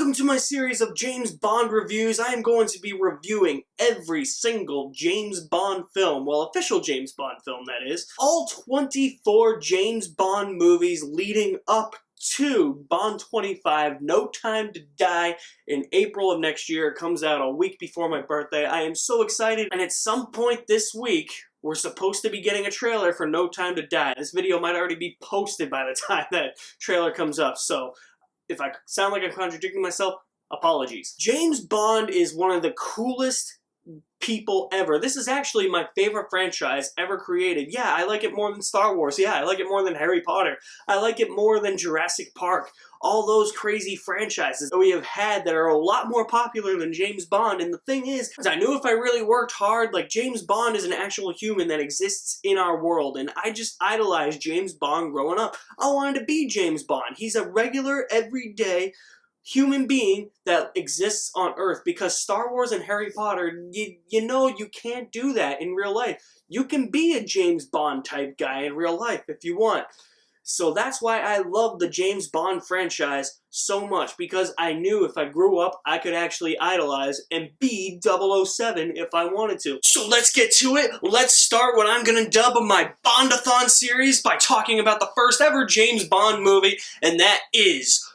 Welcome to my series of James Bond reviews. I am going to be reviewing every single James Bond film, well, official James Bond film, that is. All 24 James Bond movies leading up to Bond 25, No Time to Die, in April of next year. It comes out a week before my birthday. I am so excited, and at some point this week, we're supposed to be getting a trailer for No Time to Die. This video might already be posted by the time that trailer comes up, so if I sound like I'm contradicting myself, apologies. James Bond is one of the coolest people ever. This is actually my favorite franchise ever created. Yeah, I like it more than Star Wars. Yeah, I like it more than Harry Potter. I like it more than Jurassic Park. All those crazy franchises that we have had that are a lot more popular than James Bond. And the thing is, I knew if I really worked hard, like, James Bond is an actual human that exists in our world. And I just idolized James Bond growing up. I wanted to be James Bond. He's a regular, everyday human being that exists on Earth, because Star Wars and Harry Potter, you know you can't do that in real life. You can be a James Bond type guy in real life if you want. So that's why I love the James Bond franchise so much, because I knew if I grew up, I could actually idolize and be 007 if I wanted to. So let's get to it. Let's start what I'm gonna dub my Bondathon series by talking about the first ever James Bond movie, and that is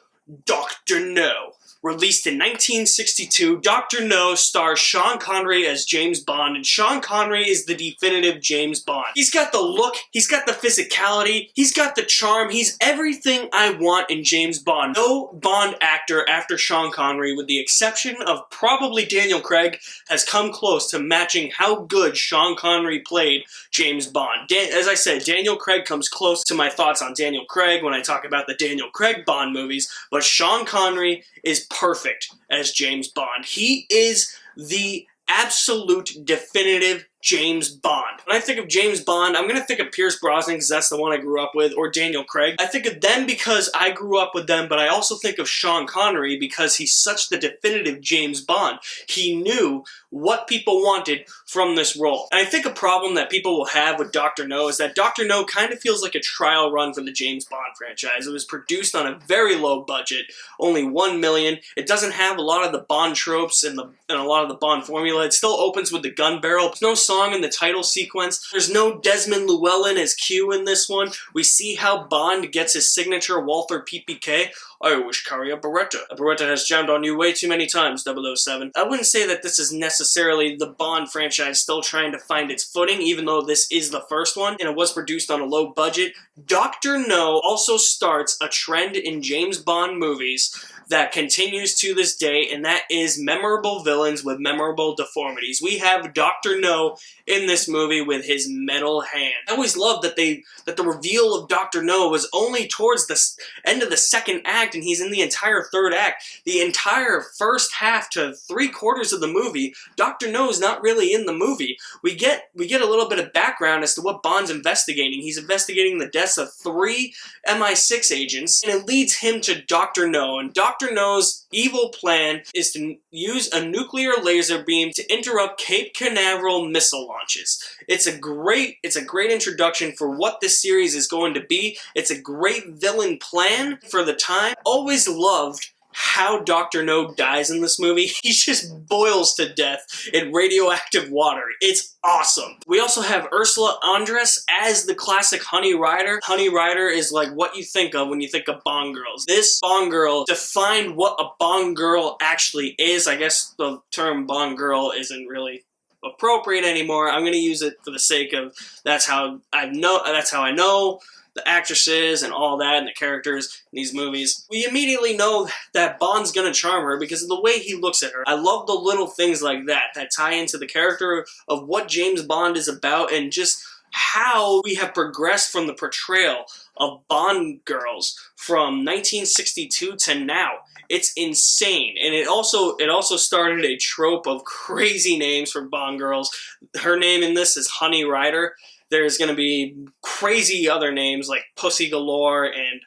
Dr. No. Released in 1962, Dr. No stars Sean Connery as James Bond, and Sean Connery is the definitive James Bond. He's got the look, he's got the physicality, he's got the charm, he's everything I want in James Bond. No Bond actor after Sean Connery, with the exception of probably Daniel Craig, has come close to matching how good Sean Connery played James Bond. As I said, Daniel Craig comes close to my thoughts on Daniel Craig when I talk about the Daniel Craig Bond movies, but Sean Connery is perfect as James Bond. He is the absolute definitive James Bond. When I think of James Bond, I'm going to think of Pierce Brosnan because that's the one I grew up with, or Daniel Craig. I think of them because I grew up with them, but I also think of Sean Connery because he's such the definitive James Bond. He knew what people wanted from this role. And I think a problem that people will have with Dr. No is that Dr. No kind of feels like a trial run for the James Bond franchise. It was produced on a very low budget, only $1 million. It doesn't have a lot of the Bond tropes and a lot of the Bond formula. It still opens with the gun barrel. There's no song in the title sequence. There's no Desmond Llewellyn as Q in this one. We see how Bond gets his signature Walther PPK. I wish carry a Beretta. A Beretta has jammed on you way too many times, 007. I wouldn't say that this is necessarily the Bond franchise still trying to find its footing, even though this is the first one, and it was produced on a low budget. Dr. No also starts a trend in James Bond movies that continues to this day, and that is memorable villains with memorable deformities. We have Dr. No in this movie with his metal hand. I always loved that the reveal of Dr. No was only towards the end of the second act, and he's in the entire third act. The entire first half to 3/4 of the movie, Dr. No is not really in the movie. We get a little bit of background as to what Bond's investigating. He's investigating the deaths of 3 MI6 agents, and it leads him to Dr. No, and Dr. No's evil plan is to use a nuclear laser beam to interrupt Cape Canaveral missile launches. It's a great introduction for what this series is going to be. It's a great villain plan for the time. Always loved how Dr. No dies in this movie. He just boils to death in radioactive water. It's awesome. We also have Ursula Andress as the classic Honey Rider. Honey Rider is like what you think of when you think of Bond girls. This Bond girl defined what a Bond girl actually is. I guess the term Bond girl isn't really appropriate anymore. I'm going to use it for the sake of that's how I know the actresses and all that and the characters in these movies. We immediately know that Bond's gonna charm her because of the way he looks at her. I love the little things like that tie into the character of what James Bond is about, and just how we have progressed from the portrayal of Bond girls from 1962 to now. It's insane. And it also started a trope of crazy names for Bond girls. Her name in this is Honey Rider. There's going to be crazy other names like Pussy Galore and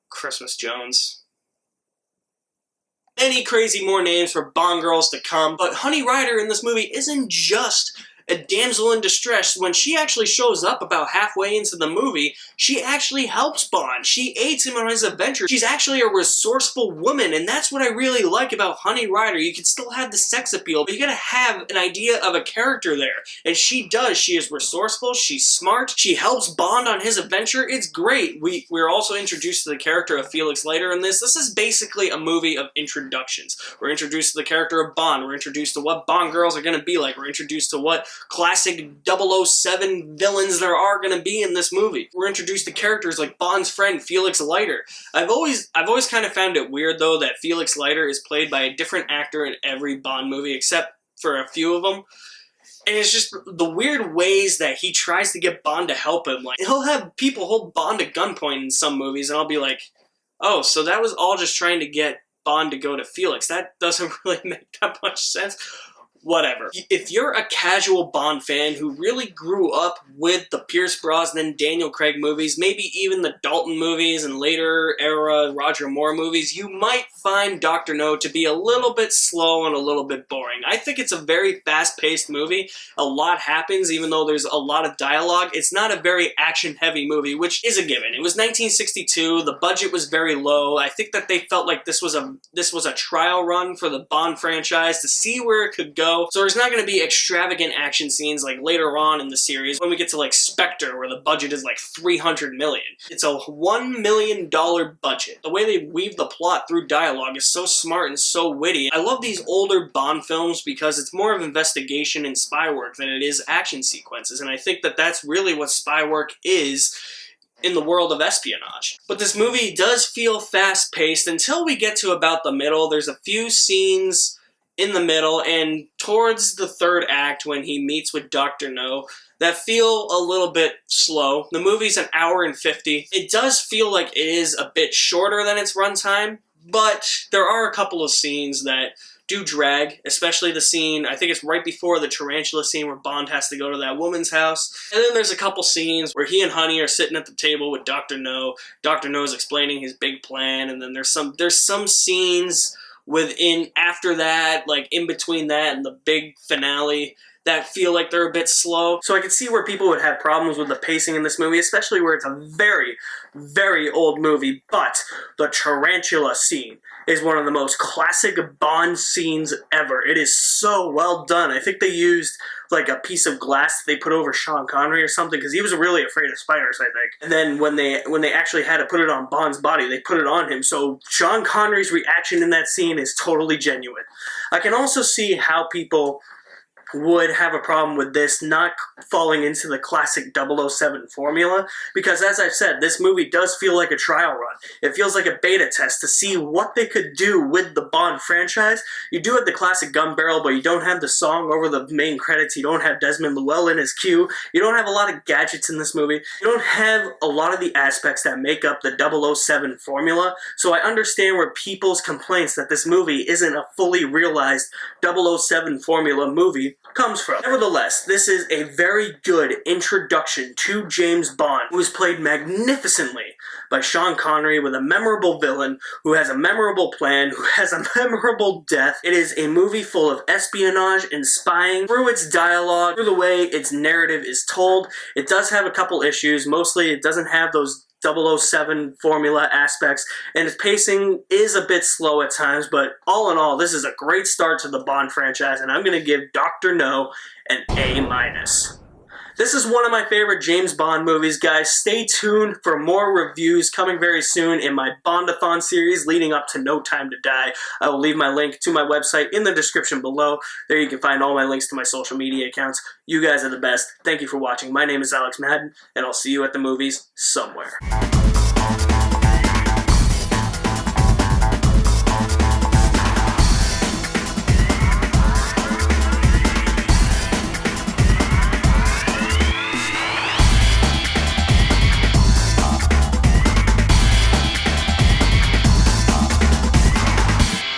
Christmas Jones. Many crazy more names for Bond girls to come, but Honey Rider in this movie isn't just a damsel in distress. When she actually shows up about halfway into the movie, she actually helps Bond. She aids him on his adventure. She's actually a resourceful woman, and that's what I really like about Honey Rider. You can still have the sex appeal, but you gotta have an idea of a character there. And she does. She is resourceful, she's smart, she helps Bond on his adventure. It's great. We're also introduced to the character of Felix Leiter in this. This is basically a movie of introductions. We're introduced to the character of Bond. We're introduced to what Bond girls are going to be like. We're introduced to what classic 007 villains there are going to be in this movie. We're introduced to characters like Bond's friend, Felix Leiter. I've always kind of found it weird, though, that Felix Leiter is played by a different actor in every Bond movie, except for a few of them. And it's just the weird ways that he tries to get Bond to help him. Like, he'll have people hold Bond at gunpoint in some movies, and I'll be like, oh, so that was all just trying to get Bond to go to Felix. That doesn't really make that much sense. Whatever. If you're a casual Bond fan who really grew up with the Pierce Brosnan, Daniel Craig movies, maybe even the Dalton movies and later era Roger Moore movies, you might find Dr. No to be a little bit slow and a little bit boring. I think it's a very fast-paced movie. A lot happens, even though there's a lot of dialogue. It's not a very action-heavy movie, which is a given. It was 1962. The budget was very low. I think that they felt like this was a trial run for the Bond franchise to see where it could go. So there's not going to be extravagant action scenes like later on in the series when we get to like Spectre, where the budget is like $300 million. It's a $1 million budget. The way they weave the plot through dialogue is so smart and so witty. I love these older Bond films because it's more of investigation and spy work than it is action sequences, and I think that that's really what spy work is in the world of espionage. But this movie does feel fast-paced until we get to about the middle. There's a few scenes in the middle and towards the third act when he meets with Dr. No that feel a little bit slow. The movie's an hour and 50. It does feel like it is a bit shorter than its runtime, but there are a couple of scenes that do drag, especially the scene, I think it's right before the tarantula scene where Bond has to go to that woman's house. And then there's a couple scenes where he and Honey are sitting at the table with Dr. No. Dr. No's explaining his big plan, and then there's some scenes within after that, like in between that and the big finale, that feel like they're a bit slow. So I can see where people would have problems with the pacing in this movie, especially where it's a very, very old movie. But the tarantula scene is one of the most classic Bond scenes ever. It is so well done. I think they used like a piece of glass they put over Sean Connery or something, because he was really afraid of spiders, I think. And then when they actually had to put it on Bond's body, they put it on him. So Sean Connery's reaction in that scene is totally genuine. I can also see how people would have a problem with this not falling into the classic 007 formula, because as I've said, this movie does feel like a trial run. It feels like a beta test to see what they could do with the Bond franchise. You do have the classic gun barrel, but you don't have the song over the main credits. You don't have Desmond Llewellyn in his cue. You don't have a lot of gadgets in this movie. You don't have a lot of the aspects that make up the 007 formula, so I understand where people's complaints that this movie isn't a fully realized 007 formula movie comes from. Nevertheless, this is a very good introduction to James Bond, who is played magnificently by Sean Connery, with a memorable villain who has a memorable plan, who has a memorable death. It is a movie full of espionage and spying through its dialogue, through the way its narrative is told. It does have a couple issues. Mostly, it doesn't have those 007 formula aspects, and its pacing is a bit slow at times, but all in all, this is a great start to the Bond franchise, and I'm going to give Dr. No an A-. This is one of my favorite James Bond movies, guys. Stay tuned for more reviews coming very soon in my Bondathon series leading up to No Time to Die. I will leave my link to my website in the description below. There you can find all my links to my social media accounts. You guys are the best. Thank you for watching. My name is Alex Madden, and I'll see you at the movies somewhere.